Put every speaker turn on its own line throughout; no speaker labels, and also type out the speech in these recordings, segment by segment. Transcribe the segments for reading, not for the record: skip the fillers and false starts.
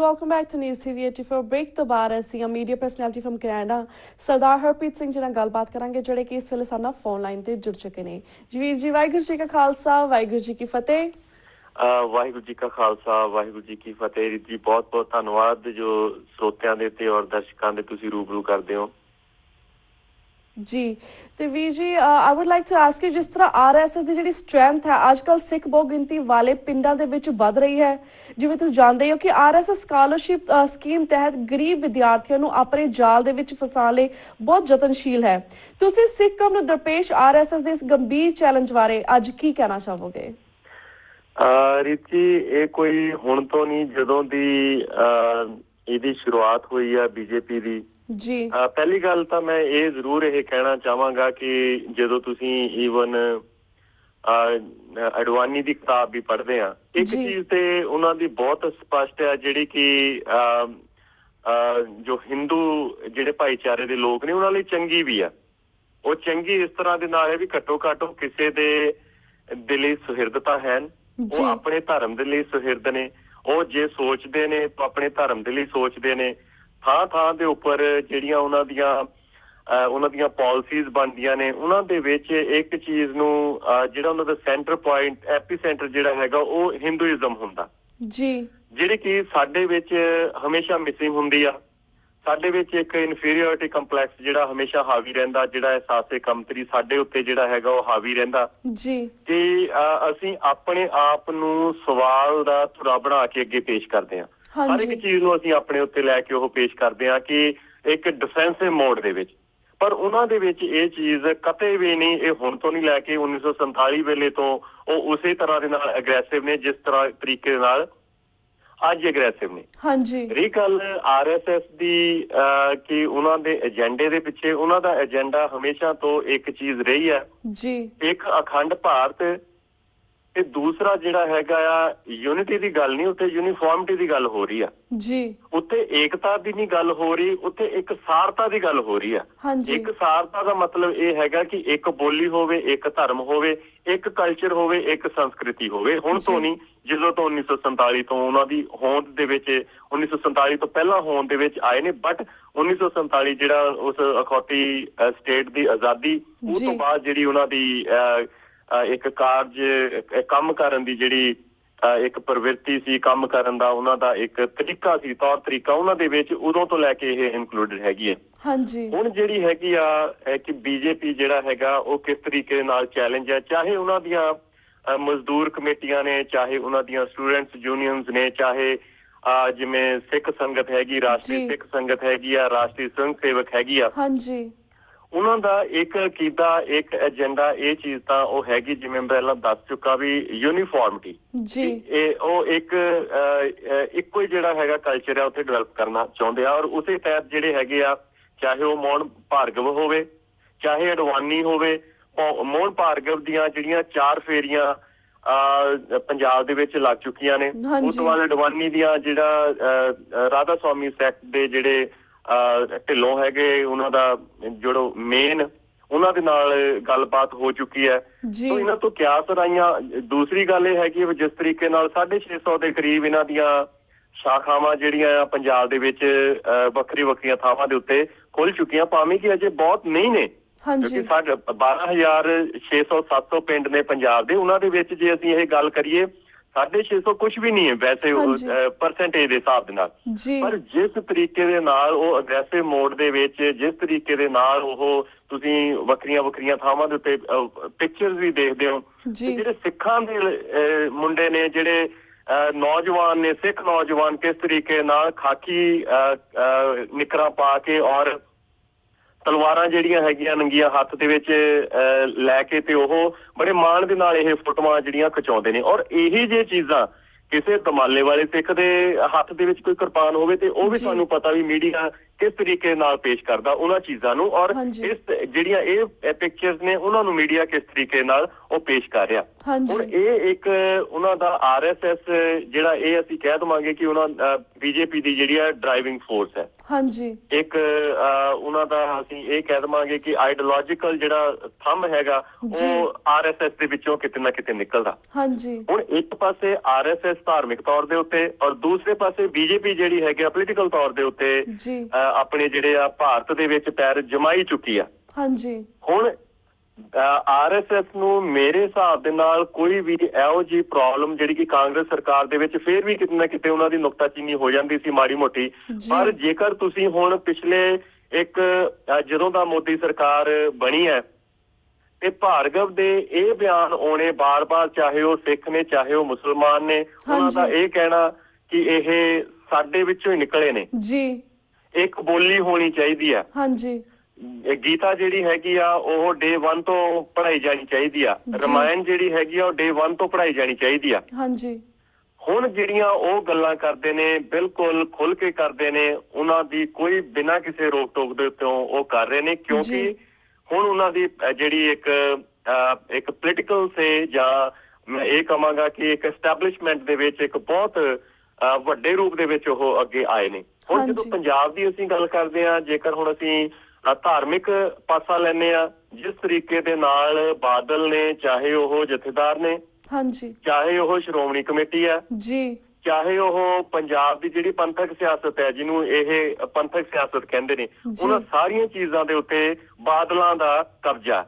welcome back to News TV 84 break ਤੋਂ ਬਾਅਦ ਅਸੀਂ ਮੀਡੀਆ ਪਰਸਨੈਲਿਟੀ ਫਰਮ ਕੈਨੇਡਾ ਸਰਦਾਰ ਹਰਪ੍ਰੀਤ ਸਿੰਘ ਜੀ ਨਾਲ ਗੱਲਬਾਤ ਕਰਾਂਗੇ ਜਿਹੜੇ ਕਿ ਇਸ ਵੇਲੇ ਸਾਡੇ ਫੋਨ ਲਾਈਨ ਤੇ ਜੁੜ ਚੁੱਕੇ ਨੇ। ਜੀ ਵੀਰ ਜੀ, ਵਾਹਿਗੁਰੂ ਜੀ ਕਾ ਖਾਲਸਾ ਵਾਹਿਗੁਰੂ ਜੀ ਕੀ ਫਤਿਹ।
ਵਾਹਿਗੁਰੂ ਜੀ ਕਾ ਖਾਲਸਾ ਵਾਹਿਗੁਰੂ ਜੀ ਕੀ ਫਤਿਹ। ਜੀ ਬਹੁਤ ਬਹੁਤ ਧੰਨਵਾਦ ਜੋ ਸਰੋਤਿਆਂ ਦੇ ਤੇ ਔਰ ਦਰਸ਼ਕਾਂ ਦੇ ਤੁਸੀਂ ਰੂਬਰੂ ਕਰਦੇ ਹੋ।
जी तो वीर जी, I would like to ask you, जिस तरह RSS की जी स्ट्रेंथ है अजकल सिख बहु गिनती वाले पिंडों के वध रही है, जिवें तुसीं जानते हो कि RSS स्कॉलरशिप स्कीम तहत गरीब विद्यार्थियों को अपने जाल के फसाने लई बहुत यतनशील है। तुसीं सिख कौम नूं दरपेश RSS के इस गंभीर चैलेंज बारे अज की कहना चाहोगे?
रीति ये कोई हुण तो नहीं, जदों दी इहदी शुरुआत हुई है बीजेपी की
जी।
पहली गल तो मैं ये जरूर ये कहना चाहांगा कि जो तुसीं ईवन अडवाणी की किताब भी पढ़ते हैं, एक चीज तो उन्होंने बहुत स्पष्ट है जिहड़ी कि जो हिंदू जिहड़े भाईचारे के लोग ने उन्होंने चंगी भी है। वो चंगी इस तरह के नाल है भी घट्टो घट्ट किसी दे लई सुहिरदता है, वो अपने धर्म के लिए सुहिरद ने, वो जे सोचते ने तो अपने धर्म के लिए सोचते ने। ਥਾਂ ਥਾਂ ਦੇ ਉੱਪਰ ਜਿਹੜੀਆਂ ਉਹਨਾਂ ਦੀਆਂ ਪਾਲਿਸੀਜ਼ ਬਣਦੀਆਂ ਨੇ, ਉਹਨਾਂ ਦੇ ਵਿੱਚ ਇੱਕ ਚੀਜ਼ ਨੂੰ ਜਿਹੜਾ ਉਹਨਾਂ ਦਾ ਸੈਂਟਰ ਪੁਆਇੰਟ ਐਪੀ ਸੈਂਟਰ ਜਿਹੜਾ ਹੈਗਾ ਉਹ ਹਿੰਦੂਇਜ਼ਮ ਹੁੰਦਾ ਜੀ, ਜਿਹੜੀ ਕਿ ਸਾਡੇ ਵਿੱਚ ਹਮੇਸ਼ਾ ਮਿਸਿੰਗ ਹੁੰਦੀ ਆ। ਸਾਡੇ ਵਿੱਚ ਇੱਕ ਇਨਫੀਰੀਅਰਿਟੀ ਕੰਪਲੈਕਸ ਜਿਹੜਾ ਹਮੇਸ਼ਾ ਹਾਵੀ ਰਹਿੰਦਾ, ਜਿਹੜਾ ਅਹਿਸਾਸੇ ਕਮਤਰੀ ਸਾਡੇ ਉੱਤੇ ਜਿਹੜਾ ਹੈਗਾ ਉਹ ਹਾਵੀ ਰਹਿੰਦਾ ਜੀ, ਕਿ ਅਸੀਂ ਆਪਣੇ ਆਪ ਨੂੰ ਸਵਾਲ ਦਾ ਧੁਰਾ ਬਣਾ ਕੇ ਅੱਗੇ ਪੇਸ਼ ਕਰਦੇ ਹਾਂ। ਹਰ ਇੱਕ ਚੀਜ਼ ਨੂੰ ਅਸੀਂ ਆਪਣੇ ਉੱਤੇ ਲੈ ਕੇ ਉਹ ਪੇਸ਼ ਕਰਦੇ ਹਾਂ ਕਿ ਇੱਕ ਡਿਫੈਂਸਿਵ ਮੋਡ ਦੇ ਵਿੱਚ, ਪਰ ਉਹਨਾਂ ਦੇ ਵਿੱਚ ਇਹ ਚੀਜ਼ ਕਦੇ ਵੀ ਨਹੀਂ, ਇਹ ਹੁਣ ਤੋਂ ਨਹੀਂ ਲੈ ਕੇ 1947 ਵੇਲੇ ਤੋਂ ਉਹ ਉਸੇ ਤਰ੍ਹਾਂ ਦੇ ਨਾਲ ਅਗਰੈਸਿਵ ਨੇ ਜਿਸ ਤਰ੍ਹਾਂ ਤਰੀਕੇ ਦੇ ਨਾਲ ਅੱਜ ਅਗਰੈਸਿਵ ਨੇ। ਹਾਂਜੀ, ਰਹੀ ਗੱਲ RSS ਦੀ ਕਿ ਉਹਨਾਂ ਦੇ ਏਜੰਡੇ ਦੇ ਪਿੱਛੇ, ਉਹਨਾਂ ਦਾ ਏਜੰਡਾ ਹਮੇਸ਼ਾ ਤੋਂ ਇੱਕ ਚੀਜ਼ ਰਹੀ ਹੈ ਜੀ, ਇੱਕ ਅਖੰਡ ਭਾਰਤ ਤੇ ਦੂਸਰਾ ਜਿਹੜਾ ਹੈਗਾ ਆ ਯੂਨਿਟੀ ਦੀ ਗੱਲ ਨਹੀਂ, ਉੱਥੇ ਯੂਨੀਫਾਰਮਿਟੀ ਦੀ ਗੱਲ ਹੋ ਰਹੀ ਆ ਜੀ, ਉੱਥੇ ਏਕਤਾ ਦੀ ਨਹੀਂ ਗੱਲ ਹੋ ਰਹੀ, ਉੱਥੇ ਇੱਕ ਸਾਰਤਾ ਦੀ ਗੱਲ ਹੋ ਰਹੀ ਆ। ਇੱਕ ਸਾਰਤਾ ਦਾ ਮਤਲਬ ਇਹ ਹੈਗਾ ਕਿ ਇੱਕ ਬੋਲੀ ਹੋਵੇ, ਇੱਕ ਧਰਮ ਹੋਵੇ, ਇੱਕ ਕਲਚਰ ਹੋਵੇ, ਇੱਕ ਸੰਸਕ੍ਰਿਤੀ ਹੋਵੇ। ਹੁਣ ਤੋਂ ਨਹੀਂ, ਜਦੋਂ ਤੋਂ 1947 ਤੋਂ ਉਹਨਾਂ ਦੀ ਹੋਂਦ ਦੇ ਵਿੱਚ, 1947 ਤੋਂ ਪਹਿਲਾਂ ਹੋਂਦ ਦੇ ਵਿੱਚ ਆਏ ਨੇ, ਬਟ 1947 ਜਿਹੜਾ ਉਸ ਅਖੌਤੀ ਸਟੇਟ ਦੀ ਆਜ਼ਾਦੀ, ਉਹ ਤੋਂ ਬਾਅਦ ਜਿਹੜੀ ਉਹਨਾਂ ਦੀ ਇੱਕ ਕਾਰਜ ਕੰਮ ਕਰਨ ਦੀ ਜਿਹੜੀ ਇੱਕ ਪ੍ਰਵਿਰਤੀ ਸੀ, ਕੰਮ ਕਰਨ ਦਾ ਉਹਨਾਂ ਦਾ ਇੱਕ ਤਰੀਕਾ ਸੀ, ਤੌਰ ਤਰੀਕਾ, ਉਹਨਾਂ ਦੇ ਵਿੱਚ ਉਦੋਂ ਤੋਂ ਲੈ ਕੇ ਇਹ ਇਨਕਲੂਡਡ ਹੈਗੀ ਹੈ। ਹਾਂਜੀ, ਹੁਣ ਜਿਹੜੀ ਹੈਗੀ ਆ ਕਿ BJP ਜਿਹੜਾ ਹੈਗਾ ਉਹ ਕਿਸ ਤਰੀਕੇ ਨਾਲ ਚੈਲੰਜ ਹੈ, ਚਾਹੇ ਉਹਨਾਂ ਦੀਆਂ ਮਜ਼ਦੂਰ ਕਮੇਟੀਆਂ ਨੇ, ਚਾਹੇ ਉਹਨਾਂ ਦੀਆਂ ਸਟੂਡੈਂਟਸ ਯੂਨੀਅਨਸ ਨੇ, ਚਾਹੇ ਜਿਵੇਂ ਸਿੱਖ ਸੰਗਤ ਹੈਗੀ, ਰਾਸ਼ਟਰੀ ਸਿੱਖ ਸੰਗਤ ਹੈਗੀ ਆ, ਰਾਸ਼ਟਰੀ ਸਵੰਗ ਸੇਵਕ ਹੈਗੀ ਆ, ਹਾਂਜੀ, ਉਹਨਾਂ ਦਾ ਇੱਕ ਅਕੀਦਾ, ਇੱਕ ਏਜੰਡਾ, ਇਹ ਚੀਜ਼ ਤਾਂ ਉਹ ਹੈਗੀ ਜਿਵੇਂ ਮੈਂ ਪਹਿਲਾਂ ਦੱਸ ਚੁੱਕਾ ਵੀ ਯੂਨੀਫਾਰਮਿਟੀ ਜੀ, ਇਹ ਉਹ ਇੱਕ ਇੱਕੋ ਹੀ ਜਿਹੜਾ ਹੈਗਾ ਕਲਚਰ ਹੈ ਉੱਥੇ ਡਿਵੈਲਪ ਕਰਨਾ ਚਾਹੁੰਦੇ ਆ। ਔਰ ਉਸੇ ਤਹਿਤ ਜਿਹੜੇ ਹੈਗੇ ਆ, ਚਾਹੇ ਉਹ ਮੋਹਨ ਭਾਰਗਵ ਹੋਵੇ, ਚਾਹੇ ਅਡਵਾਨੀ ਹੋਵੇ, ਮੋਹਨ ਭਾਰਗਵ ਦੀਆਂ ਜਿਹੜੀਆਂ 4 ਫੇਰੀਆਂ ਪੰਜਾਬ ਦੇ ਵਿੱਚ ਲੱਗ ਚੁੱਕੀਆਂ ਨੇ, ਉਸ ਤੋਂ ਬਾਅਦ ਅਡਵਾਨੀ ਦੀਆਂ ਜਿਹੜਾ ਰਾਧਾ ਸਵਾਮੀ ਸੈਕਟ ਦੇ ਜਿਹੜੇ ਢਿੱਲੋਂ ਹੈਗੇ, ਉਹਨਾਂ ਦਾ ਜਿਹੜਾ ਮੇਨ ਉਹਨਾਂ ਦੇ ਨਾਲ ਗੱਲਬਾਤ ਹੋ ਚੁੱਕੀ ਹੈ। ਸੋ ਇਹਨਾਂ ਤੋਂ ਕਿਆਸ ਰਾਈਆਂ। ਦੂਸਰੀ ਗੱਲ ਇਹ ਹੈਗੀ ਜਿਸ ਤਰੀਕੇ ਨਾਲ 650 ਦੇ ਕਰੀਬ ਇਹਨਾਂ ਦੀਆਂ ਸ਼ਾਖਾਵਾਂ ਜਿਹੜੀਆਂ ਆ ਪੰਜਾਬ ਦੇ ਵਿੱਚ ਵੱਖਰੀ ਵੱਖਰੀਆਂ ਥਾਵਾਂ ਦੇ ਉੱਤੇ ਖੁੱਲ ਚੁੱਕੀਆਂ, ਭਾਵੇਂ ਕਿ ਅਜੇ ਬਹੁਤ ਨਹੀਂ ਨੇ, ਕਿਉਂਕਿ 12,600-700 ਪਿੰਡ ਨੇ ਪੰਜਾਬ ਦੇ। ਉਹਨਾਂ ਦੇ ਵਿੱਚ ਜੇ ਅਸੀਂ ਇਹ ਗੱਲ ਕਰੀਏ 650 ਕੁਛ ਵੀ ਨਹੀਂ ਹੈ ਵੈਸੇ ਪਰਸੈਂਟੇਜ ਦੇ ਹਿਸਾਬ ਦੇ ਨਾਲ, ਪਰ ਜਿਸ ਤਰੀਕੇ ਦੇ ਨਾਲ ਉਹ ਅਗਰੈਸਿਵ ਮੋਡ ਦੇ ਵਿੱਚ, ਜਿਸ ਤਰੀਕੇ ਦੇ ਨਾਲ ਉਹ ਤੁਸੀਂ ਵੱਖਰੀਆਂ ਵੱਖਰੀਆਂ ਥਾਵਾਂ ਦੇ ਉੱਤੇ ਪਿਕਚਰਸ ਵੀ ਦੇਖਦੇ ਹੋ, ਜਿਹੜੇ ਸਿੱਖਾਂ ਦੇ ਮੁੰਡੇ ਨੇ, ਜਿਹੜੇ ਨੌਜਵਾਨ ਨੇ, ਸਿੱਖ ਨੌਜਵਾਨ ਕਿਸ ਤਰੀਕੇ ਨਾਲ ਖਾਕੀ ਨਿੱਕਰਾਂ ਪਾ ਕੇ ਔਰ ਤਲਵਾਰਾਂ ਜਿਹੜੀਆਂ ਹੈਗੀਆਂ ਨੰਗੀਆਂ ਹੱਥ ਦੇ ਵਿੱਚ ਲੈ ਕੇ ਤੇ ਉਹ ਬੜੇ ਮਾਣ ਦੇ ਨਾਲ ਇਹ ਫੋਟੋਆਂ ਜਿਹੜੀਆਂ ਖਿਚਾਉਂਦੇ ਨੇ। ਔਰ ਇਹੀ ਜੇ ਚੀਜ਼ਾਂ ਕਿਸੇ ਦਮਾਲੇ ਵਾਲੇ ਸਿੱਖ ਦੇ ਹੱਥ ਦੇ ਵਿੱਚ ਕੋਈ ਕਿਰਪਾਨ ਹੋਵੇ ਤੇ ਉਹ ਵੀ ਤੁਹਾਨੂੰ ਪਤਾ ਵੀ ਮੀਡੀਆ ਕਿਸ ਤਰੀਕੇ ਨਾਲ ਪੇਸ਼ ਕਰਦਾ ਉਹਨਾਂ ਚੀਜ਼ਾਂ ਨੂੰ, ਔਰ ਇਸ ਜਿਹੜੀਆਂ ਇਹ ਪਿਕਚਰਸ ਨੇ ਉਹਨਾਂ ਨੂੰ ਮੀਡੀਆ ਕਿਸ ਤਰੀਕੇ ਨਾਲ ਉਹ ਪੇਸ਼ ਕਰ ਰਿਹਾ। ਹੁਣ ਇਹ ਇੱਕ ਉਹਨਾਂ ਦਾ RSS ਜਿਹੜਾ ਇਹ ਅਸੀਂ ਕਹਿ ਦਵਾਂਗੇ ਕਿ ਉਹਨਾਂ BJP ਦੀ ਜਿਹੜੀ ਆ ਡਰਾਈਵਿੰਗ ਫੋਰਸ ਹੈ। ਇੱਕ ਉਹਨਾਂ ਦਾ ਅਸੀਂ ਇਹ ਕਹਿ ਦਵਾਂਗੇ ਕਿ ਆਈਡੀਓਲੋਜੀਕਲ ਜਿਹੜਾ ਥੰਮ ਹੈਗਾ ਉਹ RSS ਦੇ ਵਿੱਚੋਂ ਕਿਤੇ ਨਾ ਕਿਤੇ ਨਿਕਲਦਾ। ਹੁਣ ਇੱਕ ਪਾਸੇ RSS ਧਾਰਮਿਕ ਤੌਰ ਦੇ ਉੱਤੇ ਔਰ ਦੂਸਰੇ ਪਾਸੇ BJP ਜਿਹੜੀ ਹੈਗੀ ਆ ਪੋਲੀਟੀਕਲ ਤੌਰ ਦੇ ਉੱਤੇ ਆਪਣੇ ਜਿਹੜੇ ਆ ਭਾਰਤ ਦੇ ਵਿੱਚ ਪੈਰ ਜਮਾਈ ਚੁੱਕੀ ਆ। ਹੁਣ RSS ਨੂੰ ਮੇਰੇ ਹਿਸਾਬ ਦੇ ਨਾਲ ਕੋਈ ਵੀ ਇਹੋ ਜਿਹੀ ਪ੍ਰੋਬਲਮ ਜਿਹੜੀ ਕਿ ਕਾਂਗਰਸ ਸਰਕਾਰ ਦੇ ਵਿੱਚ ਫੇਰ ਵੀ ਕਿਤੇ ਨਾ ਕਿਤੇ ਉਹਨਾਂ ਦੀ ਨੁਕਤਾਚੀਨੀ ਹੋ ਜਾਂਦੀ ਸੀ ਮਾੜੀ ਮੋਟੀ, ਪਰ ਜੇਕਰ ਤੁਸੀਂ ਹੁਣ ਪਿਛਲੇ ਇੱਕ ਜਦੋਂ ਦਾ ਮੋਦੀ ਸਰਕਾਰ ਬਣੀ ਹੈ ਤੇ ਭਾਰਗਵ ਦੇ ਇਹ ਬਿਆਨ ਆਉਣੇ ਬਾਰ-ਬਾਰ, ਚਾਹੇ ਉਹ ਸਿੱਖ ਨੇ ਚਾਹੇ ਉਹ ਮੁਸਲਮਾਨ ਨੇ, ਉਹਨਾਂ ਦਾ ਇਹ ਕਹਿਣਾ ਕਿ ਇਹ ਸਾਡੇ ਵਿੱਚੋਂ ਹੀ ਨਿਕਲੇ ਨੇ, ਇੱਕ ਬੋਲੀ ਹੋਣੀ ਚਾਹੀਦੀ ਆ। ਗੀਤਾ ਜਿਹੜੀ ਹੈਗੀ ਆ ਉਹ Day 1 ਤੋਂ ਪੜ੍ਹਾਈ ਜਾਣੀ ਚਾਹੀਦੀ ਆ, ਰਮਾਇਣ ਜਿਹੜੀ ਹੈਗੀ ਆ ਉਹ Day 1 ਤੋਂ ਪੜ੍ਹਾਈ ਜਾਣੀ ਚਾਹੀਦੀ ਆ। ਹੁਣ ਜਿਹੜੀਆਂ ਉਹ ਗੱਲਾਂ ਕਰਦੇ ਨੇ ਬਿਲਕੁਲ ਖੁੱਲ ਕੇ ਕਰਦੇ ਨੇ, ਉਹਨਾਂ ਦੀ ਕੋਈ ਬਿਨਾਂ ਕਿਸੇ ਰੋਕ ਟੋਕ ਦੇ ਉੱਤੋਂ ਉਹ ਕਰ ਰਹੇ ਨੇ, ਕਿਉਂਕਿ ਹੁਣ ਉਹਨਾਂ ਦੀ ਜਿਹੜੀ ਇੱਕ ਪੋਲੀਟੀਕਲ ਸੇ ਜਾਂ ਮੈਂ ਇਹ ਕਹਾਂਗਾ ਕਿ ਇੱਕ ਐਸਟੈਬਲਿਸ਼ਮੈਂਟ ਦੇ ਵਿੱਚ ਇੱਕ ਬਹੁਤ ਵੱਡੇ ਰੂਪ ਦੇ ਵਿੱਚ ਉਹ ਅੱਗੇ ਆਏ ਨੇ। ਹੁਣ ਜਦੋਂ ਪੰਜਾਬ ਦੀ ਅਸੀਂ ਗੱਲ ਕਰਦੇ ਹਾਂ, ਜੇਕਰ ਹੁਣ ਅਸੀਂ ਧਾਰਮਿਕ ਪਾਸਾ ਲੈਂਦੇ ਆ, ਜਿਸ ਤਰੀਕੇ ਦੇ ਨਾਲ ਬਾਦਲ ਨੇ, ਚਾਹੇ ਉਹ ਜਥੇਦਾਰ ਨੇ, ਚਾਹੇ ਉਹ ਸ਼੍ਰੋਮਣੀ ਕਮੇਟੀ ਆ, ਚਾਹੇ ਉਹ ਪੰਜਾਬ ਦੀ ਜਿਹੜੀ ਪੰਥਕ ਸਿਆਸਤ ਹੈ ਜਿਹਨੂੰ ਇਹ ਪੰਥਕ ਸਿਆਸਤ ਕਹਿੰਦੇ ਨੇ, ਉਹਨਾਂ ਸਾਰੀਆਂ ਚੀਜ਼ਾਂ ਦੇ ਉੱਤੇ ਬਾਦਲਾਂ ਦਾ ਕਬਜ਼ਾ।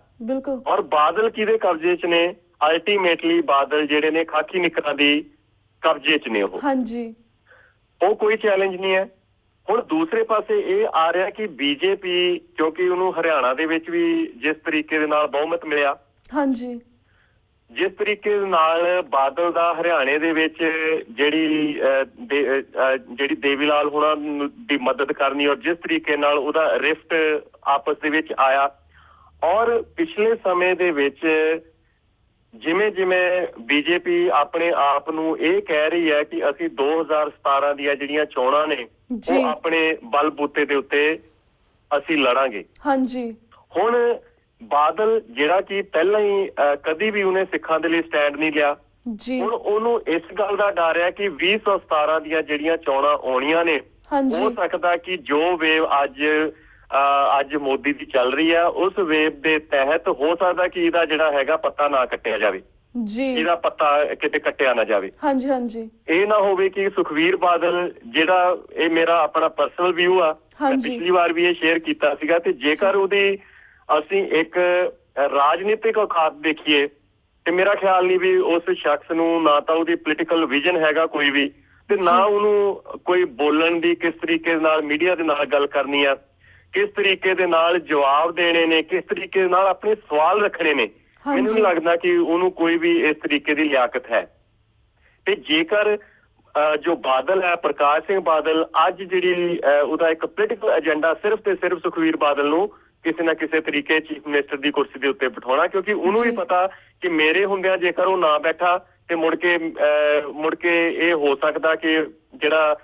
ਔਰ ਬਾਦਲ ਕਿਹਦੇ ਕਬਜ਼ੇ 'ਚ ਨੇ? ਅਲਟੀਮੇਟਲੀ ਬਾਦਲ ਜਿਹੜੇ ਨੇ ਖਾਕੀ ਨਿਕਰਾਂ ਦੀ ਕਬਜ਼ੇ 'ਚ ਨੇ। ਉਹ ਕੋਈ ਚੈਲੰਜ ਨਹੀਂ ਹੈ। ਹੁਣ ਦੂਸਰੇ ਪਾਸੇ ਇਹ ਆ ਰਿਹਾ ਕਿ BJP, ਕਿਉਂਕਿ ਉਹਨੂੰ ਹਰਿਆਣਾ ਦੇ ਵਿੱਚ ਵੀ ਜਿਸ ਤਰੀਕੇ ਦੇ ਨਾਲ ਬਹੁਮਤ ਮਿਲਿਆ, ਜਿਸ ਤਰੀਕੇ ਦੇ ਨਾਲ ਬਾਦਲ ਦਾ ਹਰਿਆਣੇ ਦੇ ਵਿੱਚ ਜਿਹੜੀ ਦੇਵੀਲਾਲ ਹੋਣਾ ਦੀ ਮਦਦ ਕਰਨੀ ਔਰ ਜਿਸ ਤਰੀਕੇ ਨਾਲ ਉਹਦਾ ਰਿਫਟ ਆਪਸ ਦੇ ਵਿੱਚ ਆਇਆ, ਔਰ ਪਿਛਲੇ ਸਮੇਂ ਦੇ ਵਿੱਚ ਜਿਵੇਂ BJP ਆਪਣੇ ਆਪ ਨੂੰ ਇਹ ਕਹਿ ਰਹੀ ਹੈ ਕਿ ਅਸੀਂ 2017 ਦੀਆਂ ਜਿਹੜੀਆਂ ਚੋਣਾਂ ਨੇ ਉਹ ਆਪਣੇ ਬਲਬੂਤੇ ਦੇ ਉੱਤੇ ਅਸੀਂ ਲੜਾਂਗੇ। ਹੁਣ ਬਾਦਲ ਜਿਹੜਾ ਕਿ ਪਹਿਲਾਂ ਹੀ ਕਦੀ ਵੀ ਉਹਨੇ ਸਿੱਖਾਂ ਦੇ ਲਈ ਸਟੈਂਡ ਨਹੀਂ ਲਿਆ, ਹੁਣ ਉਹਨੂੰ ਇਸ ਗੱਲ ਦਾ ਡਰ ਹੈ ਕਿ 2017 ਦੀਆਂ ਜਿਹੜੀਆਂ ਚੋਣਾਂ ਆਉਣੀਆਂ ਨੇ, ਹੋ ਸਕਦਾ ਕਿ ਜੋ ਵੇਵ ਅੱਜ ਮੋਦੀ ਦੀ ਚੱਲ ਰਹੀ ਆ, ਉਸ ਵੇਵ ਦੇ ਤਹਿਤ ਹੋ ਸਕਦਾ ਕਿ ਇਹਦਾ ਜਿਹੜਾ ਹੈਗਾ ਪੱਤਾ ਨਾ ਕੱਟਿਆ ਜਾਵੇ, ਇਹਦਾ ਪੱਤਾ ਕਿਤੇ ਕੱਟਿਆ ਨਾ ਜਾਵੇ। ਇਹ ਨਾ ਹੋਵੇ ਕਿ ਸੁਖਵੀਰ ਬਾਦਲ, ਜਿਹੜਾ ਇਹ ਮੇਰਾ ਆਪਣਾ ਪਰਸਨਲ ਵਿਊ ਆ, ਪਿਛਲੀ ਵਾਰ ਵੀ ਇਹ ਸ਼ੇਅਰ ਕੀਤਾ ਸੀਗਾ, ਤੇ ਜੇਕਰ ਉਹਦੀ ਅਸੀਂ ਇੱਕ ਰਾਜਨੀਤਿਕ ਔਕਾਤ ਦੇਖੀਏ ਤੇ ਮੇਰਾ ਖਿਆਲ ਨਹੀਂ ਵੀ ਉਸ ਸ਼ਖਸ ਨੂੰ ਨਾ ਤਾਂ ਉਹਦੀ ਪੋਲੀਟੀਕਲ ਵਿਜ਼ਨ ਹੈਗਾ ਕੋਈ ਵੀ, ਤੇ ਨਾ ਉਹਨੂੰ ਕੋਈ ਬੋਲਣ ਦੀ ਕਿਸ ਤਰੀਕੇ ਨਾਲ ਮੀਡੀਆ ਦੇ ਨਾਲ ਗੱਲ ਕਰਨੀ ਆ, ਕਿਸ ਤਰੀਕੇ ਦੇ ਨਾਲ ਜਵਾਬ ਦੇਣੇ ਨੇ, ਕਿਸ ਤਰੀਕੇ ਨਾਲ ਆਪਣੇ ਸਵਾਲ ਰੱਖਣੇ ਨੇ। ਮੈਨੂੰ ਨਹੀਂ ਲੱਗਦਾ ਕਿ ਉਹਨੂੰ ਕੋਈ ਵੀ ਇਸ ਤਰੀਕੇ ਦੀ ਲਿਆਕਤ ਹੈ। ਤੇ ਜੇਕਰ ਜੋ ਬਾਦਲ ਹੈ, ਪ੍ਰਕਾਸ਼ ਸਿੰਘ ਬਾਦਲ, ਅੱਜ ਜਿਹੜੀ ਉਹਦਾ ਇੱਕ ਪੋਲੀਟੀਕਲ ਏਜੰਡਾ ਸਿਰਫ ਤੇ ਸਿਰਫ ਸੁਖਵੀਰ ਬਾਦਲ ਨੂੰ ਕਿਸੇ ਨਾ ਕਿਸੇ ਤਰੀਕੇ ਚੀਫ ਮਿਨਿਸਟਰ ਦੀ ਕੁਰਸੀ ਦੇ ਉੱਤੇ ਬਿਠਾਉਣਾ, ਕਿਉਂਕਿ ਉਹਨੂੰ ਵੀ ਪਤਾ ਕਿ ਮੇਰੇ ਹੁੰਦਿਆਂ ਜੇਕਰ ਉਹ ਨਾ ਬੈਠਾ ਤੇ ਮੁੜ ਕੇ ਇਹ ਹੋ ਸਕਦਾ ਕਿ ਜਿਹੜਾ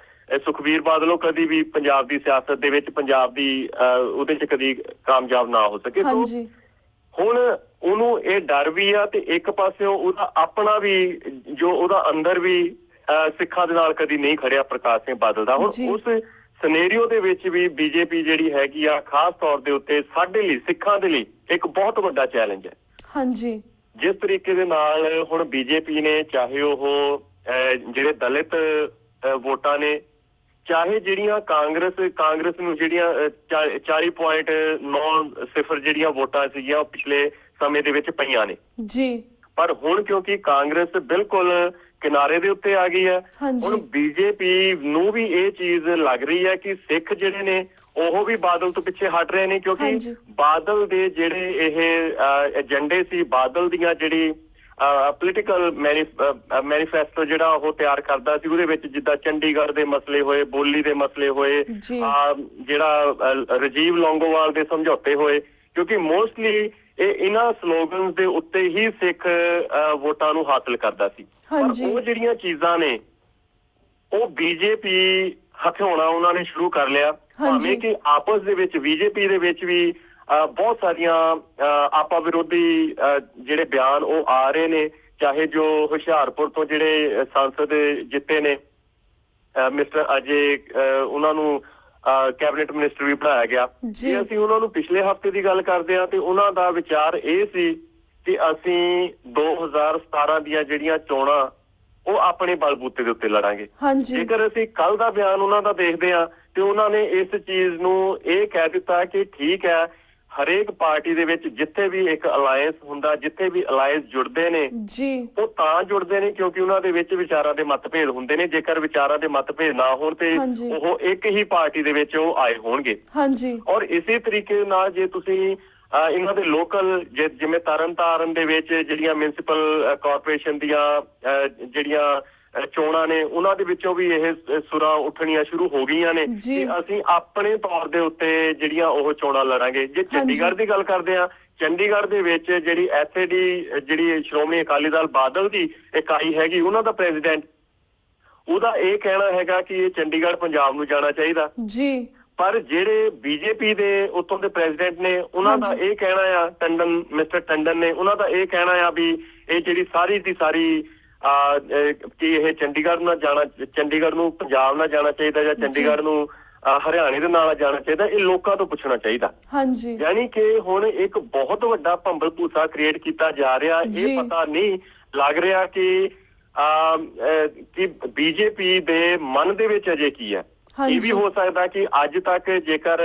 ਸੁਖਵੀਰ ਬਾਦਲ ਉਹ ਕਦੀ ਵੀ ਪੰਜਾਬ ਦੀ ਸਿਆਸਤ ਦੇ ਵਿੱਚ, ਪੰਜਾਬ ਦੀ ਉਹਦੇ 'ਚ ਕਦੀ ਕਾਮਯਾਬ ਨਾ ਹੋ ਸਕੇ। ਹੁਣ ਉਹਨੂੰ ਇਹ ਡਰ ਵੀ ਆ ਤੇ ਇੱਕ ਪਾਸਿਓਂ ਉਹਦਾ ਆਪਣਾ ਵੀ ਜੋ ਉਹਦਾ ਅੰਦਰ ਵੀ ਸਿੱਖਾਂ ਦੇ ਨਾਲ ਕਦੀ ਨਹੀਂ ਖੜਿਆ ਪ੍ਰਕਾਸ਼ ਸਿੰਘ ਬਾਦਲ ਦਾ। ਹੁਣ ਉਸ ਸਿਨੈਰੀਓ ਦੇ ਵਿੱਚ ਵੀ BJP ਜਿਹੜੀ ਹੈਗੀ ਆ ਖਾਸ ਤੌਰ ਦੇ ਉੱਤੇ ਸਾਡੇ ਲਈ, ਸਿੱਖਾਂ ਦੇ ਲਈ ਇੱਕ ਬਹੁਤ ਵੱਡਾ ਚੈਲੰਜ ਹੈ। ਜਿਸ ਤਰੀਕੇ ਦੇ ਨਾਲ ਹੁਣ BJP ਨੇ, ਚਾਹੇ ਉਹ ਜਿਹੜੇ ਦਲਿਤ ਵੋਟਾਂ ਨੇ, ਚਾਹੇ ਜਿਹੜੀਆਂ ਕਾਂਗਰਸ ਨੂੰ ਜਿਹੜੀਆਂ 40.90 ਜਿਹੜੀਆਂ ਵੋਟਾਂ ਸੀਗੀਆਂ ਉਹ ਪਿਛਲੇ ਸਮੇਂ ਦੇ ਵਿੱਚ ਪਈਆਂ ਨੇ, ਪਰ ਹੁਣ ਕਿਉਂਕਿ ਕਾਂਗਰਸ ਬਿਲਕੁਲ ਕਿਨਾਰੇ ਦੇ ਉੱਤੇ ਆ ਗਈ ਹੈ, ਹੁਣ BJP ਨੂੰ ਵੀ ਇਹ ਚੀਜ਼ ਲੱਗ ਰਹੀ ਹੈ ਕਿ ਸਿੱਖ ਜਿਹੜੇ ਨੇ ਉਹ ਵੀ ਬਾਦਲ ਤੋਂ ਪਿੱਛੇ ਹਟ ਰਹੇ ਨੇ, ਕਿਉਂਕਿ ਬਾਦਲ ਦੇ ਜਿਹੜੇ ਇਹ ਏਜੰਡੇ ਸੀ, ਬਾਦਲ ਦੀਆਂ ਜਿਹੜੀ ਪੋਲੀਟੀਕਲ ਮੈਨੀਫੈਸਟੋ ਜਿਹੜਾ ਉਹ ਤਿਆਰ ਕਰਦਾ ਸੀ, ਉਹਦੇ ਵਿੱਚ ਜਿੱਦਾਂ ਚੰਡੀਗੜ੍ਹ ਦੇ ਮਸਲੇ ਹੋਏ, ਬੋਲੀ ਦੇ ਮਸਲੇ ਹੋਏ, ਜਿਹੜਾ ਰਾਜੀਵ ਲੌਂਗੋਵਾਲ ਦੇ ਸਮਝੌਤੇ ਹੋਏ, ਕਿਉਂਕਿ ਮੋਸਟਲੀ ਇਹਨਾਂ ਸਲੋਗਨਸ ਦੇ ਉੱਤੇ ਹੀ ਸਿੱਖ ਵੋਟਾਂ ਨੂੰ ਹਾਸਲ ਕਰਦਾ ਸੀ। ਪਰ ਉਹ ਜਿਹੜੀਆਂ ਚੀਜ਼ਾਂ ਨੇ ਉਹ BJP ਹਥਿਆਉਣਾ ਉਹਨਾਂ ਨੇ ਸ਼ੁਰੂ ਕਰ ਲਿਆ। ਭਾਵੇਂ ਕਿ ਆਪਸ ਦੇ ਵਿੱਚ ਬੀਜੇਪੀ ਦੇ ਵਿੱਚ ਵੀ ਬਹੁਤ ਸਾਰੀਆਂ ਆਪਾ ਵਿਰੋਧੀ ਜਿਹੜੇ ਬਿਆਨ ਉਹ ਆ ਰਹੇ ਨੇ, ਚਾਹੇ ਜੋ ਹੁਸ਼ਿਆਰਪੁਰ ਤੋਂ ਜਿਹੜੇ ਸੰਸਦ ਜਿੱਤੇ ਨੇ ਮਿਸਟਰ ਅਜੇ, ਉਹਨਾਂ ਨੂੰ ਕੈਬਨਿਟ ਮਿਨਿਸਟਰ ਵੀ ਬਣਾਇਆ ਗਿਆ। ਜੇ ਅਸੀਂ ਉਹਨਾਂ ਨੂੰ ਪਿਛਲੇ ਹਫ਼ਤੇ ਦੀ ਗੱਲ ਕਰਦੇ ਹਾਂ ਤੇ ਉਹਨਾਂ ਦਾ ਵਿਚਾਰ ਇਹ ਸੀ ਕਿ ਅਸੀਂ 2017 ਦੀਆਂ ਜਿਹੜੀਆਂ ਚੋਣਾਂ ਉਹ ਆਪਣੇ ਬਲਬੂਤੇ ਦੇ ਉੱਤੇ ਲੜਾਂਗੇ। ਜੇਕਰ ਅਸੀਂ ਕੱਲ ਦਾ ਬਿਆਨ ਉਹਨਾਂ ਦਾ ਦੇਖਦੇ ਹਾਂ ਤੇ ਉਹਨਾਂ ਨੇ ਇਸ ਚੀਜ਼ ਨੂੰ ਇਹ ਕਹਿ ਦਿੱਤਾ ਕਿ ਠੀਕ ਹੈ, ਹਰੇਕ ਪਾਰਟੀ ਦੇ ਵਿੱਚ ਜਿੱਥੇ ਵੀ ਇੱਕ ਅਲਾਇੰਸ ਹੁੰਦਾ, ਜਿੱਥੇ ਵੀ ਅਲਾਇੰਸ ਜੁੜਦੇ ਨੇ ਉਹ ਤਾਂ ਜੁੜਦੇ ਨੇ ਕਿਉਂਕਿ ਉਹਨਾਂ ਦੇ ਵਿੱਚ ਵਿਚਾਰਾਂ ਦੇ ਮਤਭੇਦ ਹੁੰਦੇ ਨੇ। ਜੇਕਰ ਵਿਚਾਰਾਂ ਦੇ ਮਤਭੇਦ ਨਾ ਹੋਣ ਤੇ ਉਹ ਇੱਕ ਹੀ ਪਾਰਟੀ ਦੇ ਵਿੱਚ ਉਹ ਆਏ ਹੋਣਗੇ। ਔਰ ਇਸੇ ਤਰੀਕੇ ਨਾਲ ਜੇ ਤੁਸੀਂ ਇਹਨਾਂ ਦੇ ਲੋਕਲ ਜਿਵੇਂ ਤਰਨਤਾਰਨ ਦੇ ਵਿੱਚ ਜਿਹੜੀਆਂ ਮਿਊਨਿਸਪਲ ਕਾਰਪੋਰੇਸ਼ਨ ਦੀਆਂ ਜਿਹੜੀਆਂ ਚੋਣਾਂ ਨੇ ਉਹਨਾਂ ਦੇ ਵਿੱਚੋਂ ਵੀ ਇਹ ਸੁਰਾਂ ਉੱਠਣੀਆਂ ਸ਼ੁਰੂ ਹੋ ਗਈਆਂ ਨੇ ਕਿ ਅਸੀਂ ਆਪਣੇ ਤੌਰ ਦੇ ਉੱਤੇ ਜਿਹੜੀਆਂ ਉਹ ਚੋਣਾਂ ਲੜਾਂਗੇ। ਜੇ ਚੰਡੀਗੜ੍ਹ ਦੀ ਗੱਲ ਕਰਦੇ ਹਾਂ, ਚੰਡੀਗੜ੍ਹ ਦੇ ਵਿੱਚ ਜਿਹੜੀ SAD ਜਿਹੜੀ ਸ਼੍ਰੋਮਣੀ ਅਕਾਲੀ ਦਲ ਬਾਦਲ ਦੀ ਇਕਾਈ ਹੈਗੀ, ਉਹਨਾਂ ਦਾ ਪ੍ਰੈਜ਼ੀਡੈਂਟ, ਉਹਦਾ ਇਹ ਕਹਿਣਾ ਹੈਗਾ ਕਿ ਇਹ ਚੰਡੀਗੜ੍ਹ ਪੰਜਾਬ ਨੂੰ ਜਾਣਾ ਚਾਹੀਦਾ। ਪਰ ਜਿਹੜੇ ਬੀਜੇਪੀ ਦੇ ਉੱਥੋਂ ਦੇ ਪ੍ਰੈਜ਼ੀਡੈਂਟ ਨੇ ਉਹਨਾਂ ਦਾ ਇਹ ਕਹਿਣਾ ਆ, ਮਿਸਟਰ ਟੰਡਨ ਨੇ, ਉਹਨਾਂ ਦਾ ਇਹ ਕਹਿਣਾ ਆ ਵੀ ਇਹ ਜਿਹੜੀ ਸਾਰੀ ਦੀ ਸਾਰੀ ਕਿ ਇਹ ਚੰਡੀਗੜ੍ਹ ਨਾਲ ਜਾਣਾ, ਚੰਡੀਗੜ੍ਹ ਨੂੰ ਪੰਜਾਬ ਨਾਲ ਜਾਣਾ ਚਾਹੀਦਾ ਜਾਂ ਚੰਡੀਗੜ੍ਹ ਨੂੰ ਹਰਿਆਣੇ ਦੇ ਨਾਲ ਜਾਣਾ ਚਾਹੀਦਾ, ਇਹ ਲੋਕਾਂ ਤੋਂ ਪੁੱਛਣਾ ਚਾਹੀਦਾ। ਯਾਨੀ ਕਿ ਹੁਣ ਇੱਕ ਬਹੁਤ ਵੱਡਾ ਭੰਬਲ ਭੂਸਾ ਕ੍ਰੀਏਟ ਕੀਤਾ ਜਾ ਰਿਹਾ। ਇਹ ਪਤਾ ਨਹੀਂ ਲੱਗ ਰਿਹਾ ਕਿ ਬੀਜੇਪੀ ਦੇ ਮਨ ਦੇ ਵਿੱਚ ਅਜੇ ਕੀ ਹੈ। ਇਹ ਵੀ ਹੋ ਸਕਦਾ ਕਿ ਅੱਜ ਤੱਕ ਜੇਕਰ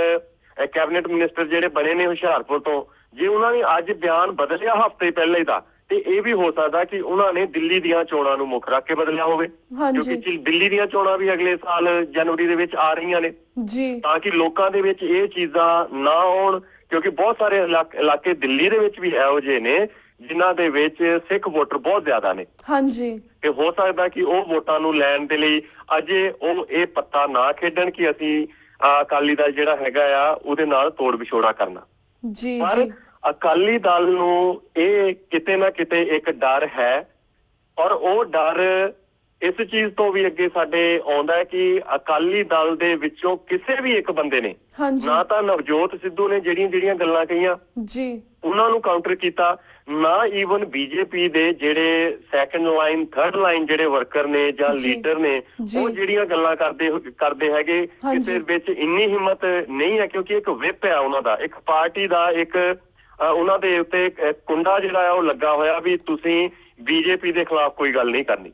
ਕੈਬਨਿਟ ਮਿਨਿਸਟਰ ਜਿਹੜੇ ਬਣੇ ਨੇ ਹੁਸ਼ਿਆਰਪੁਰ ਤੋਂ, ਜੇ ਉਹਨਾਂ ਨੇ ਅੱਜ ਬਿਆਨ ਬਦਲਿਆ ਹਫ਼ਤੇ ਪਹਿਲੇ ਦਾ, ਤੇ ਇਹ ਵੀ ਹੋ ਸਕਦਾ ਕਿ ਉਹਨਾਂ ਨੇ ਦਿੱਲੀ ਦੀਆਂ ਚੋਣਾਂ ਨੂੰ ਮੁੱਖ ਰੱਖ ਕੇ ਬਦਲਿਆ ਹੋਵੇ ਕਿਉਂਕਿ ਦਿੱਲੀ ਦੀਆਂ ਚੋਣਾਂ ਵੀ ਅਗਲੇ ਸਾਲ ਜਨਵਰੀ ਦੇ ਵਿੱਚ ਆ ਰਹੀਆਂ ਨੇ, ਤਾਂ ਕਿ ਲੋਕਾਂ ਦੇ ਵਿੱਚ ਇਹ ਚੀਜ਼ਾਂ ਨਾ ਆਉਣ। ਕਿਉਂਕਿ ਬਹੁਤ ਸਾਰੇ ਇਲਾਕੇ ਦਿੱਲੀ ਦੇ ਵਿੱਚ ਵੀ ਇਹੋ ਜਿਹੇ ਨੇ ਜਿਨ੍ਹਾਂ ਦੇ ਵਿੱਚ ਸਿੱਖ ਵੋਟਰ ਬਹੁਤ ਜ਼ਿਆਦਾ ਨੇ ਤੇ ਹੋ ਸਕਦਾ ਕਿ ਉਹ ਵੋਟਾਂ ਨੂੰ ਲੈਣ ਦੇ ਲਈ ਅਜੇ ਉਹ ਇਹ ਪੱਤਾ ਨਾ ਖੇਡਣ ਕਿ ਅਸੀਂ ਅਕਾਲੀ ਦਲ ਜਿਹੜਾ ਹੈਗਾ ਆ ਉਹਦੇ ਨਾਲ ਤੋੜ ਵਿਛੋੜਾ ਕਰਨਾ। ਪਰ ਅਕਾਲੀ ਦਲ ਨੂੰ ਇਹ ਕਿਤੇ ਨਾ ਕਿਤੇ ਇੱਕ ਡਰ ਹੈ ਔਰ ਉਹ ਡਰ ਇਸ ਚੀਜ਼ ਤੋਂ ਵੀ ਅੱਗੇ ਸਾਡੇ ਆਉਂਦਾ ਹੈ ਕਿ ਅਕਾਲੀ ਦਲ ਦੇ ਵਿੱਚੋਂ ਕਿਸੇ ਵੀ ਇੱਕ ਬੰਦੇ ਨੇ ਨਾ ਤਾਂ ਨਵਜੋਤ ਸਿੱਧੂ ਨੇ ਜਿਹੜੀਆਂ ਗੱਲਾਂ ਕਹੀਆਂ ਉਹਨਾਂ ਨੂੰ ਕਾਊਂਟਰ ਕੀਤਾ, ਨਾ ਈਵਨ ਬੀਜੇਪੀ ਦੇ ਜਿਹੜੇ ਸੈਕੰਡ ਲਾਈਨ ਥਰਡ ਲਾਈਨ ਜਿਹੜੇ ਵਰਕਰ ਨੇ ਜਾਂ ਲੀਡਰ ਨੇ ਉਹ ਜਿਹੜੀਆਂ ਗੱਲਾਂ ਕਰਦੇ ਹੈਗੇ, ਕਿਸੇ ਵਿੱਚ ਇੰਨੀ ਹਿੰਮਤ ਨਹੀਂ ਹੈ ਕਿਉਂਕਿ ਇੱਕ ਵਿਪ ਹੈ ਉਹਨਾਂ ਦਾ, ਇੱਕ ਪਾਰਟੀ ਦਾ ਇੱਕ ਉਹਨਾਂ ਦੇ ਉੱਤੇ ਕੁੰਡਾ ਜਿਹੜਾ ਆ ਉਹ ਲੱਗਾ ਹੋਇਆ ਵੀ ਤੁਸੀਂ ਬੀਜੇਪੀ ਦੇ ਖਿਲਾਫ ਕੋਈ ਗੱਲ ਨਹੀਂ ਕਰਨੀ।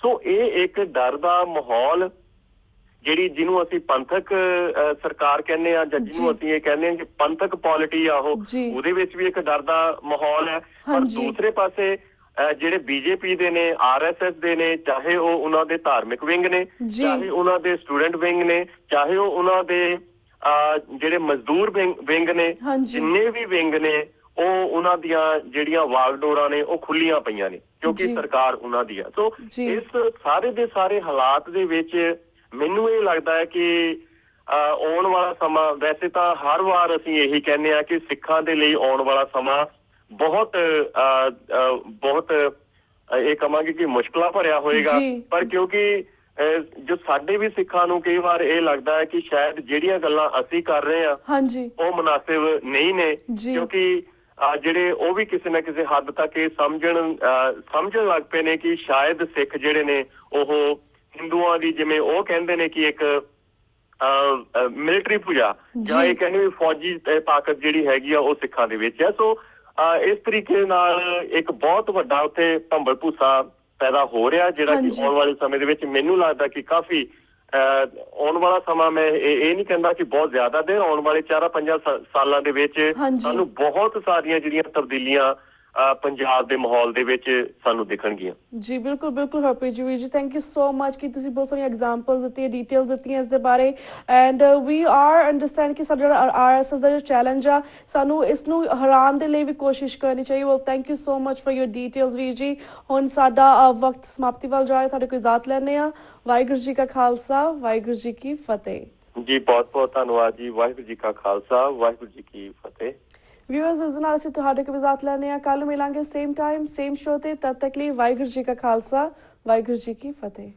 ਸੋ ਇਹ ਇੱਕ ਡਰ ਦਾ ਮਾਹੌਲ ਜਿਹਨੂੰ ਅਸੀਂ ਪੰਥਕ ਸਰਕਾਰ ਕਹਿੰਦੇ ਆ ਜਾਂ ਜਿਹਨੂੰ ਅਸੀਂ ਇਹ ਕਹਿੰਦੇ ਆ ਕਿ ਪੰਥਕ ਪੋਲਿਟੀ ਆ ਉਹਦੇ ਵਿੱਚ ਵੀ ਇੱਕ ਡਰ ਦਾ ਮਾਹੌਲ ਹੈ। ਪਰ ਦੂਸਰੇ ਪਾਸੇ ਜਿਹੜੇ ਬੀਜੇਪੀ ਦੇ ਨੇ, RSS ਦੇ ਨੇ, ਚਾਹੇ ਉਹ ਉਹਨਾਂ ਦੇ ਧਾਰਮਿਕ ਵਿੰਗ ਨੇ, ਚਾਹੇ ਉਹਨਾਂ ਦੇ ਸਟੂਡੈਂਟ ਵਿੰਗ ਨੇ, ਚਾਹੇ ਉਹ ਉਹਨਾਂ ਦੇ ਜਿਹੜੇ ਮਜ਼ਦੂਰ ਵਿੰਗ ਨੇ, ਜਿੰਨੇ ਵੀ ਵਿੰਗ ਨੇ ਉਹ ਉਹਨਾਂ ਦੀਆਂ ਜਿਹੜੀਆਂ ਵਾਗਡੋਰਾਂ ਨੇ ਉਹ ਖੁੱਲੀਆਂ ਪਈਆਂ ਨੇ ਕਿਉਂਕਿ ਸਰਕਾਰ ਉਹਨਾਂ ਦੀ ਆ। ਸੋ ਇਸ ਸਾਰੇ ਦੇ ਸਾਰੇ ਹਾਲਾਤ ਦੇ ਵਿੱਚ ਮੈਨੂੰ ਇਹ ਲੱਗਦਾ ਹੈ ਕਿ ਆਉਣ ਵਾਲਾ ਸਮਾਂ, ਵੈਸੇ ਤਾਂ ਹਰ ਵਾਰ ਅਸੀਂ ਇਹੀ ਕਹਿੰਦੇ ਆ ਕਿ ਸਿੱਖਾਂ ਦੇ ਲਈ ਆਉਣ ਵਾਲਾ ਸਮਾਂ ਬਹੁਤ ਇਹ ਕਹਾਂਗੇ ਕਿ ਮੁਸ਼ਕਲਾਂ ਭਰਿਆ ਹੋਏਗਾ, ਪਰ ਕਿਉਂਕਿ ਜੋ ਸਾਡੇ ਵੀ ਸਿੱਖਾਂ ਨੂੰ ਕਈ ਵਾਰ ਇਹ ਲੱਗਦਾ ਹੈ ਕਿ ਸ਼ਾਇਦ ਜਿਹੜੀਆਂ ਗੱਲਾਂ ਅਸੀਂ ਕਰ ਰਹੇ ਹਾਂ ਉਹ ਮੁਨਾਸਿਬ ਨਹੀਂ ਨੇ ਕਿਉਂਕਿ ਜਿਹੜੇ ਉਹ ਵੀ ਕਿਸੇ ਨਾ ਕਿਸੇ ਹੱਦ ਤੱਕ ਇਹ ਸਮਝਣ ਲੱਗ ਪਏ ਨੇ ਕਿ ਸ਼ਾਇਦ ਸਿੱਖ ਜਿਹੜੇ ਨੇ ਉਹ ਹਿੰਦੂਆਂ ਦੀ, ਜਿਵੇਂ ਉਹ ਕਹਿੰਦੇ ਨੇ ਕਿ ਇੱਕ ਮਿਲਟਰੀ ਪੂਜਾ ਜਾਂ ਇਹ ਕਹਿੰਦੇ ਵੀ ਫੌਜੀ ਤਾਕਤ ਜਿਹੜੀ ਹੈਗੀ ਆ ਉਹ ਸਿੱਖਾਂ ਦੇ ਵਿੱਚ ਹੈ। ਸੋ ਇਸ ਤਰੀਕੇ ਨਾਲ ਇੱਕ ਬਹੁਤ ਵੱਡਾ ਉੱਥੇ ਭੰਬਲ ਭੂਸਾ ਪੈਦਾ ਹੋ ਰਿਹਾ ਜਿਹੜਾ ਕਿ ਆਉਣ ਵਾਲੇ ਸਮੇਂ ਦੇ ਵਿੱਚ ਮੈਨੂੰ ਲੱਗਦਾ ਕਿ ਕਾਫੀ ਆਉਣ ਵਾਲਾ ਸਮਾਂ, ਮੈਂ ਇਹ ਨਹੀਂ ਕਹਿੰਦਾ ਕਿ ਬਹੁਤ ਜ਼ਿਆਦਾ ਦੇਰ, ਆਉਣ ਵਾਲੇ 4-5 ਸਾਲਾਂ ਦੇ ਵਿੱਚ ਸਾਨੂੰ ਬਹੁਤ ਸਾਰੀਆਂ ਜਿਹੜੀਆਂ ਤਬਦੀਲੀਆਂ ਪੰਜਾਬ ਦੇ ਮਾਹੌਲ ਦੇ ਵਿੱਚ ਸਾਨੂੰ ਦਿਖਣਗੀਆਂ। ਜੀ ਬਿਲਕੁਲ ਬਿਲਕੁਲ Harpreet ji, thank you so much ਕਿ ਤੁਸੀਂ ਬਹੁਤ ਸਾਰੀਆਂ ਐਗਜ਼ਾਮਪਲਸ ਦਿੱਤੀਆਂ, ਡਿਟੇਲਸ ਦਿੱਤੀਆਂ ਇਸ ਦੇ ਬਾਰੇ। ਐਂਡ ਵੀ ਆਰ ਅੰਡਰਸਟੈਂਡ ਕਿ ਸਾਡਾ ਜਿਹੜਾ RSS ਦਾ ਜੋ ਚੈਲੰਜ ਆ ਸਾਨੂੰ ਇਸ ਨੂੰ ਹਰਾਉਣ ਦੇ ਲਈ ਵੀ ਕੋਸ਼ਿਸ਼ ਕਰਨੀ ਚਾਹੀਏ। Well thank you so much for your details ਵੀਰ ਜੀ। ਹੁਣ ਸਾਡਾ ਵਕਤ ਸਮਾਪਤੀ ਵੱਲ ਜਾ ਰਿਹਾ, ਤੁਹਾਡੇ ਕੋਈ ਇਜਾਜ਼ਤ ਲੈਂਦੇ ਆ। ਵਾਹਿਗੁਰੂ ਜੀ ਕਾ ਖਾਲਸਾ, ਵਾਹਿਗੁਰੂ ਜੀ ਕੀ ਫਤਿਹ। ਜੀ ਬਹੁਤ ਬਹੁਤ ਧੰਨਵਾਦ ਜੀ। ਵਾਹਿਗੁਰੂ ਜੀ ਕਾ ਖਾਲਸਾ, ਵਾਹਿਗੁਰੂ ਜੀ ਕੀ ਫਤਿਹ। ਵਿਊਅਰਸ, ਇਸ ਨਾਲ ਅਸੀਂ ਤੁਹਾਡੇ ਕੋਲ ਇਜਾਜ਼ਤ ਲੈਂਦੇ ਹਾਂ। ਕੱਲ ਮਿਲਾਂਗੇ ਸੇਮ ਟਾਈਮ ਸੇਮ ਸ਼ੋ ਤੇ, ਤਦ ਤੱਕ ਲਈ ਵਾਹਿਗੁਰੂ ਜੀ ਕਾ ਖਾਲਸਾ, ਵਾਹਿਗੁਰੂ ਜੀ ਕੀ ਫਤਿਹ।